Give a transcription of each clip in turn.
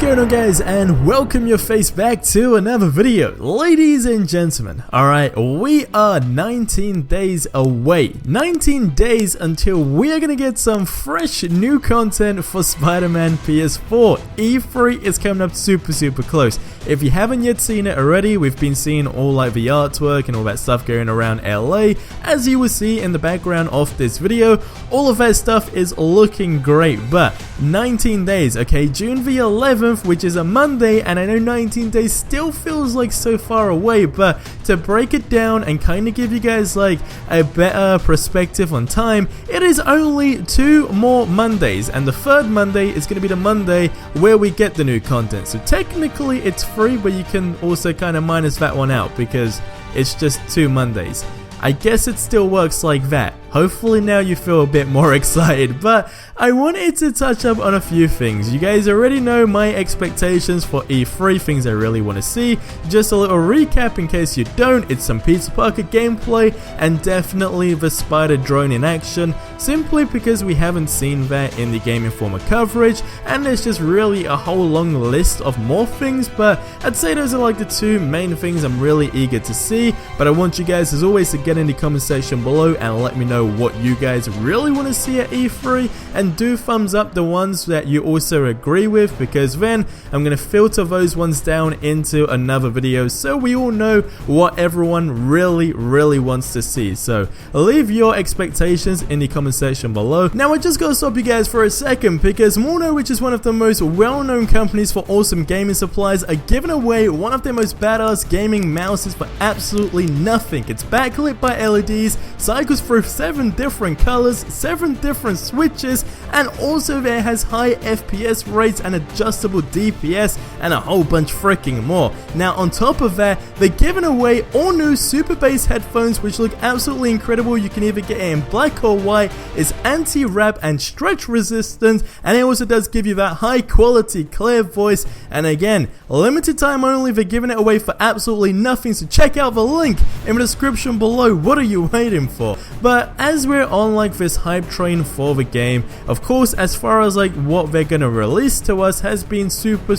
going on, guys, and welcome your face back to another video. Ladies and gentlemen, alright, we are 19 days away. 19 days until we are gonna get some fresh new content for Spider-Man PS4. E3 is coming up super close. If you haven't yet seen it already, we've been seeing all like the artwork and all that stuff going around LA. As you will see in the background of this video, all of that stuff is looking great, but 19 days, okay, June the 11th, which is a Monday, and I know 19 days still feels like so far away, but to break it down and kind of give you guys like a better perspective on time, it is only 2 more Mondays, and the third Monday is going to be the Monday where we get the new content. So technically it's free, but you can also kind of minus that one out because it's just 2 Mondays. I guess it still works like that. Hopefully now you feel a bit more excited, but I wanted to touch up on a few things. You guys already know my expectations for E3, things I really want to see. Just a little recap in case you don't, it's some Peter Parker gameplay and definitely the Spider drone in action, simply because we haven't seen that in the Game Informer coverage, and there's just really a whole long list of more things, but I'd say those are like the 2 main things I'm really eager to see. But I want you guys as always to get in the comment section below and let me know what you guys really want to see at E3, and do thumbs up the ones that you also agree with, because then I'm going to filter those ones down into another video so we all know what everyone really wants to see. So leave your expectations in the comment section below. Now I just gotta stop you guys for a second, because Morno, which is one of the most well-known companies for awesome gaming supplies, are giving away one of their most badass gaming mouses for absolutely nothing. It's backlit by LEDs, cycles through 7 different colors, 7 different switches, and also there has high FPS rates and adjustable DPS and a whole bunch freaking more. Now on top of that, they're giving away all new super bass headphones which look absolutely incredible. You can either get it in black or white, it's anti-rap and stretch resistant, and it also does give you that high quality clear voice. And again, limited time only, they're giving it away for absolutely nothing, so check out the link in the description below. What are you waiting for? But as we're on like this hype train for the game, of course, as far as like what they're gonna release to us has been super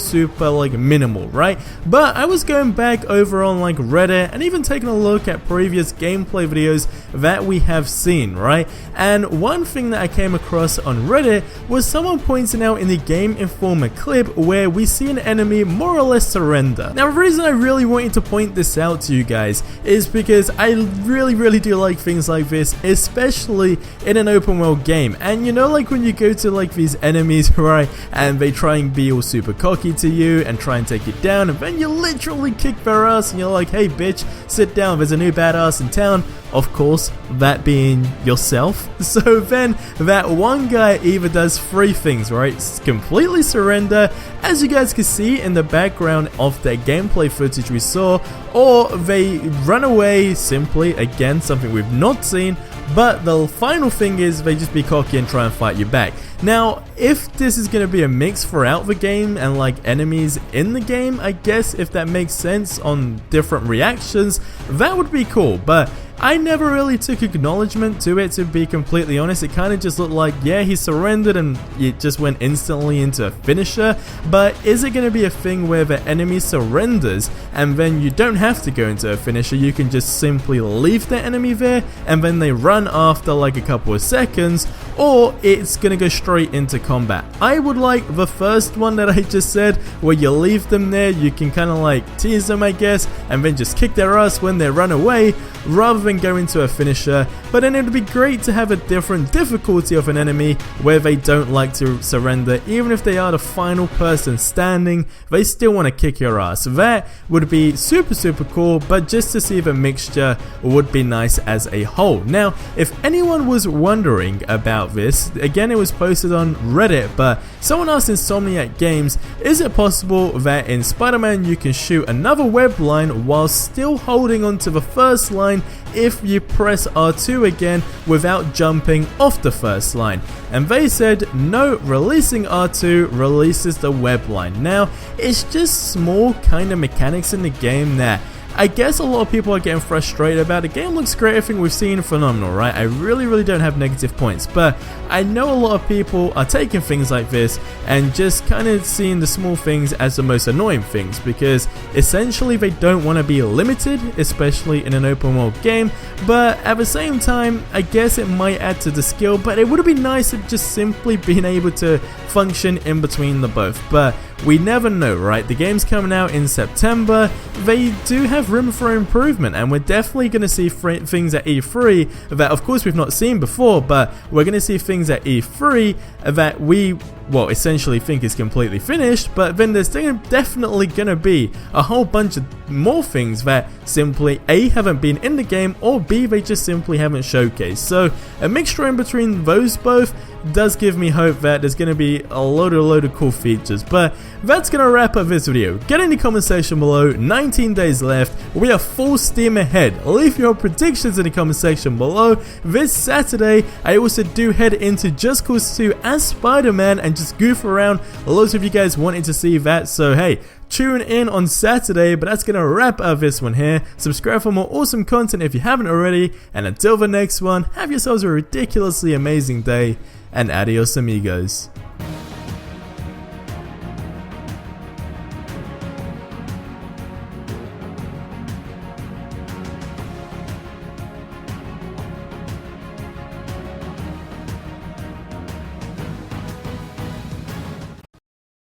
like minimal, right? But I was going back over on like Reddit and even taking a look at previous gameplay videos that we have seen, right? And one thing that I came across on Reddit was someone pointing out in the Game Informer clip where we see an enemy more or less surrender. Now the reason I really wanted to point this out to you guys is because I really do like things like this, especially in an open world game. And you know, like when you go to like these enemies, right, and they try and be all super cocky to you and try and take you down, and then you literally kick their ass and you're like, hey bitch, sit down, there's a new badass in town. Of course, that being yourself. So then that one guy either does 3 things, right? Completely surrender, as you guys can see in the background of their gameplay footage we saw, or they run away simply, again something we've not seen. But the final thing is they just be cocky and try and fight you back. Now, if this is going to be a mix throughout the game and like enemies in the game, I guess if that makes sense on different reactions, that would be cool. But I never really took acknowledgement to it, to be completely honest. It kind of just looked like, yeah, he surrendered and it just went instantly into a finisher. But is it going to be a thing where the enemy surrenders and then you don't have to go into a finisher, you can just simply leave the enemy there and then they run after like a couple of seconds, or it's going to go straight into combat? I would like the first one that I just said, where you leave them there, you can kind of like tease them, I guess, and then just kick their ass when they run away, rather than go into a finisher. But then it would be great to have a different difficulty of an enemy where they don't like to surrender. Even if they are the final person standing, they still want to kick your ass. That would be super cool, but just to see the mixture would be nice as a whole. Now, if anyone was wondering about this, again, it was posted on Reddit, but someone asked Insomniac Games, is it possible that in Spider-Man you can shoot another web line while still holding onto the first line if you press R2 again without jumping off the first line? And they said no, releasing R2 releases the web line. Now, it's just small kind of mechanics in the game that I guess a lot of people are getting frustrated about it. The game looks great, everything we've seen, phenomenal, right? I really don't have negative points, but I know a lot of people are taking things like this and just kind of seeing the small things as the most annoying things, because essentially they don't want to be limited, especially in an open world game. But at the same time, I guess it might add to the skill, but it would have been nice if just simply being able to function in between the both. But we never know, right? The game's coming out in September. They do have room for improvement, and we're definitely going to see things at E3 that of course we've not seen before, but we're going to see things at E3 that we, well, essentially think is completely finished, but then there's definitely going to be a whole bunch of more things that simply A, haven't been in the game, or B, they just simply haven't showcased. So a mixture in between those both does give me hope that there's going to be a load of cool features. But that's going to wrap up this video. Get in the comment section below. 19 days left. We are full steam ahead. Leave your predictions in the comment section below. This Saturday, I also do head into Just Cause 2 as Spider-Man and just goof around. Loads of you guys wanting to see that, so hey, tune in on Saturday. But that's gonna wrap up this one here. Subscribe for more awesome content if you haven't already, and until the next one, have yourselves a ridiculously amazing day, and adios amigos.